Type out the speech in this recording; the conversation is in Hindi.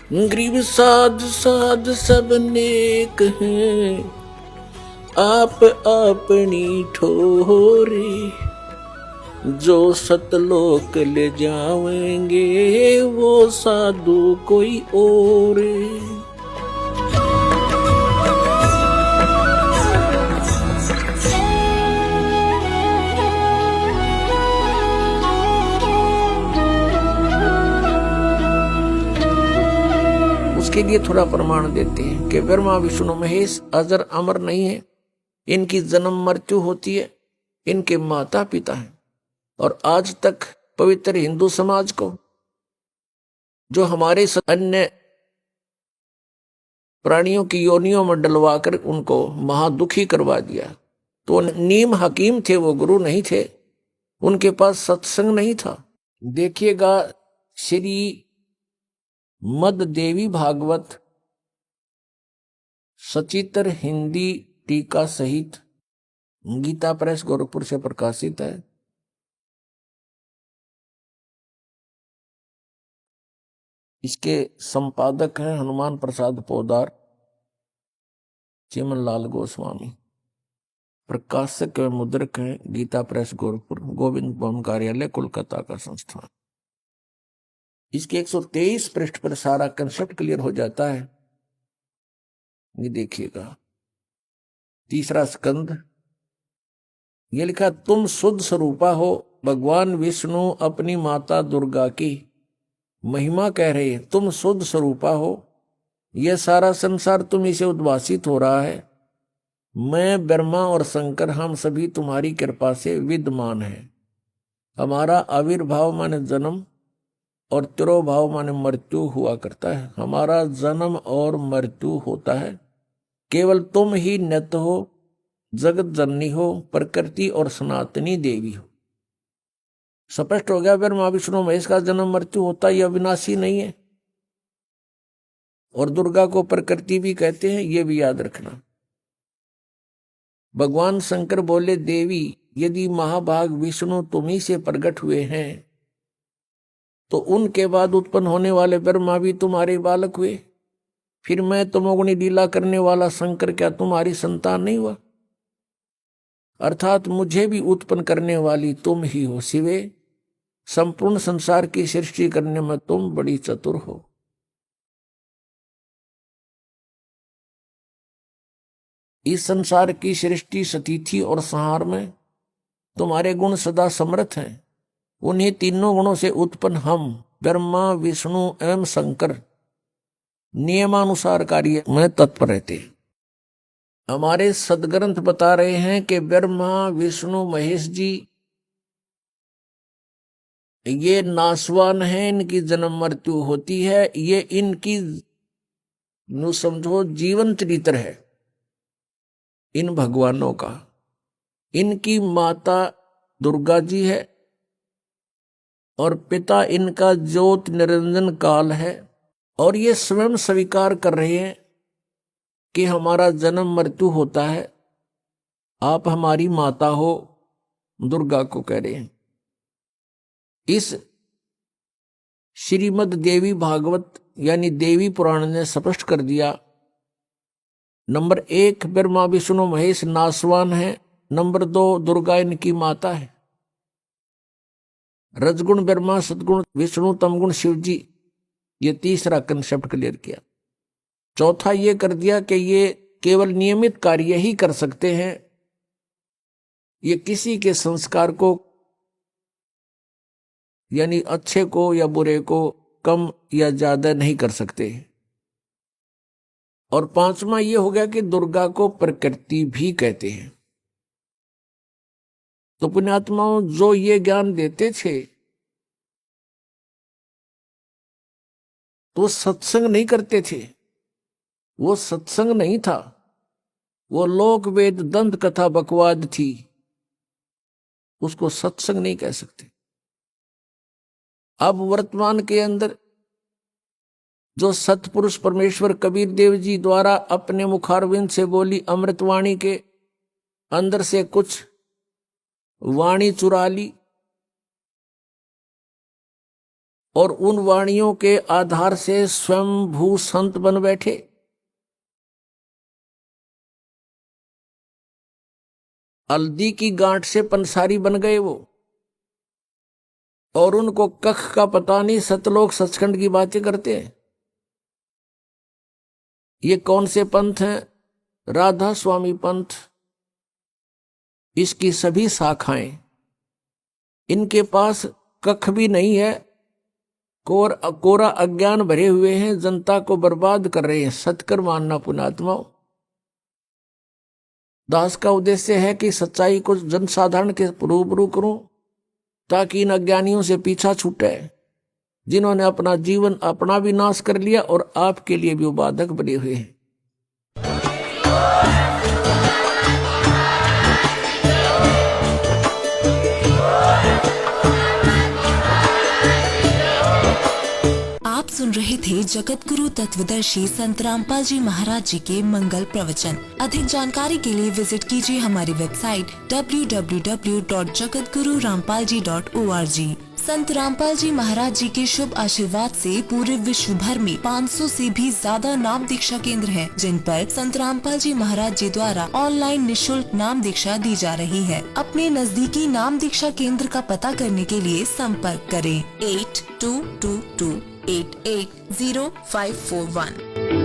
गरीब साध साध सब नेक हैं, आप अपनी ठोरे। जो सतलोक ले जावेंगे वो साधु कोई और। उसके लिए थोड़ा प्रमाण देते हैं कि ब्रह्मा विष्णु महेश अजर अमर नहीं है, इनकी जन्म मृत्यु होती है, इनके माता पिता हैं। और आज तक पवित्र हिंदू समाज को जो हमारे अन्य प्राणियों की योनियों में डलवाकर उनको महादुखी करवा दिया। तो नीम हकीम थे, वो गुरु नहीं थे, उनके पास सत्संग नहीं था। देखिएगा श्री मद देवी भागवत सचित्र हिंदी टीका सहित गीता प्रेस गोरखपुर से प्रकाशित है। इसके संपादक हैं हनुमान प्रसाद पोदार, चिमन लाल गोस्वामी। प्रकाशक एवं मुद्रक हैं गीता प्रेस गोरखपुर, गोविंद भवन कार्यालय कोलकाता का संस्थान। इसके 123 पृष्ठ पर सारा कंसेप्ट क्लियर हो जाता है। ये देखिएगा तीसरा स्कंद, ये लिखा तुम शुद्ध स्वरूपा हो। भगवान विष्णु अपनी माता दुर्गा की महिमा कह रहे हैं, तुम शुद्ध स्वरूपा हो, यह सारा संसार तुम इसे उद्भासित हो रहा है। मैं ब्रह्मा और शंकर हम सभी तुम्हारी कृपा से विद्यमान हैं। हमारा आविर्भाव माने जन्म और तिरोभाव माने मृत्यु हुआ करता है। हमारा जन्म और मृत्यु होता है, केवल तुम ही नित हो, जगत जननी हो, प्रकृति और सनातनी देवी हो। स्पष्ट हो गया ब्रह्मा विष्णु महेश का जन्म मृत्यु होता है, यह अविनाशी नहीं है। और दुर्गा को प्रकृति भी कहते हैं, यह भी याद रखना। भगवान शंकर बोले देवी यदि महाभाग विष्णु तुम्ही से प्रकट हुए हैं तो उनके बाद उत्पन्न होने वाले ब्रह्मा भी तुम्हारे बालक हुए, फिर मैं तमोगुणी लीला करने वाला शंकर क्या तुम्हारी संतान नहीं हुआ? अर्थात मुझे भी उत्पन्न करने वाली तुम ही हो शिवे। संपूर्ण संसार की सृष्टि करने में तुम बड़ी चतुर हो। इस संसार की सृष्टि स्थिति और संहार में तुम्हारे गुण सदा समर्थ हैं। उन्हीं तीनों गुणों से उत्पन्न हम ब्रह्मा विष्णु एवं शंकर नियमानुसार कार्य में तत्पर रहते। हमारे सदग्रंथ बता रहे हैं कि ब्रह्मा विष्णु महेश जी ये नासवान है, इनकी जन्म मृत्यु होती है, ये इनकी नु समझो जीवन चरित्र है इन भगवानों का। इनकी माता दुर्गा जी है और पिता इनका ज्योत निरंजन काल है। और ये स्वयं स्वीकार कर रहे हैं कि हमारा जन्म मृत्यु होता है, आप हमारी माता हो, दुर्गा को कह रहे हैं। इस श्रीमद देवी भागवत यानी देवी पुराण ने स्पष्ट कर दिया। नंबर 1 ब्रह्मा विष्णु महेश नासवान है। नंबर 2 दुर्गा इनकी माता है। रजगुण ब्रह्मा, सदगुण विष्णु, तमगुण शिव जी। ये तीसरा कंसेप्ट क्लियर किया। चौथा ये कर दिया कि ये केवल नियमित कार्य ही कर सकते हैं, ये किसी के संस्कार को यानी अच्छे को या बुरे को कम या ज्यादा नहीं कर सकते। और पांचवा ये हो गया कि दुर्गा को प्रकृति भी कहते हैं। तो पुण्यात्माओं जो ये ज्ञान देते थे तो सत्संग नहीं करते थे, वो सत्संग नहीं था, वो लोक वेद दंत कथा बकवाद थी, उसको सत्संग नहीं कह सकते। अब वर्तमान के अंदर जो सतपुरुष परमेश्वर कबीर देव जी द्वारा अपने मुखारविंद से बोली अमृतवाणी के अंदर से कुछ वाणी चुरा ली और उन वाणियों के आधार से स्वयं भू संत बन बैठे। हल्दी की गांठ से पंसारी बन गए वो, और उनको कख का पता नहीं, सतलोक सचखंड की बातें करते हैं। ये कौन से पंथ हैं? राधा स्वामी पंथ। इसकी सभी शाखाएं, इनके पास कख भी नहीं है, कोरा अज्ञान भरे हुए हैं, जनता को बर्बाद कर रहे हैं। सत्कर मानना पुण्यात्माओं। दास का उद्देश्य है कि सच्चाई को जनसाधारण के रूबरू करूं, ताकि इन अज्ञानियों से पीछा छूटे, जिन्होंने अपना जीवन अपना भी नाश कर लिया और आपके लिए भी उबाधक बने हुए हैं। आप सुन रहे थे जगत गुरु तत्वदर्शी संत रामपाल जी महाराज जी के मंगल प्रवचन। अधिक जानकारी के लिए विजिट कीजिए हमारी वेबसाइट www.jagatgururampalji.org। संत रामपाल जी महाराज जी के शुभ आशीर्वाद से पूरे विश्व भर में 500 से भी ज्यादा नाम दीक्षा केंद्र हैं, जिन पर संत रामपाल जी महाराज जी द्वारा ऑनलाइन निशुल्क नाम दीक्षा दी जा रही है। अपने नजदीकी नाम दीक्षा केंद्र का पता करने के लिए संपर्क करें 8222880541।